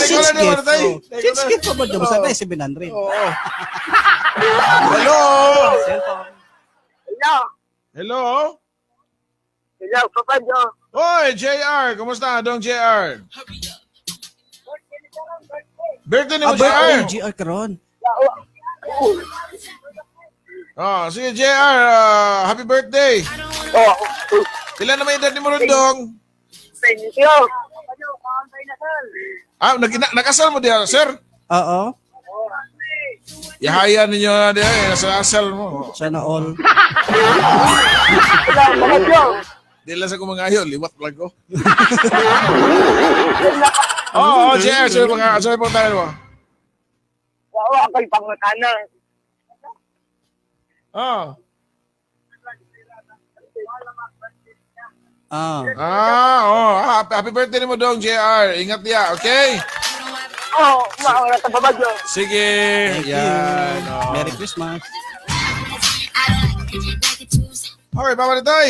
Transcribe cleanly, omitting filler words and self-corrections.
Since gift pa ba doon? Sana 700. Oo. Hello? Hello. Hello? Hello, Papa Joe. Hoy, JR. Kumusta, Dong JR? Birthday ni mo, Birthday JR. GR karon. Oh, sige, JR. Happy birthday. Oh, Ilan naman edad ni mo ron, Dong? thank you. Nakasal mo diya, sir? Oo. Ihaya ninyo na diya, nasa asal mo. Sana all. Hello, Papa Joe. Di lang sa kumangayo, liwat lang ko. Oo, JR. Sabi po tayo mo. Oo, ako'y pangutana. Oh. Happy birthday ni mo, Dong JR. Ingat niya, okay? Oo, maura ka, Papa Joe. Sige. Thank Yan. you. Oh. Merry Christmas. Okay, Papa Nitoy.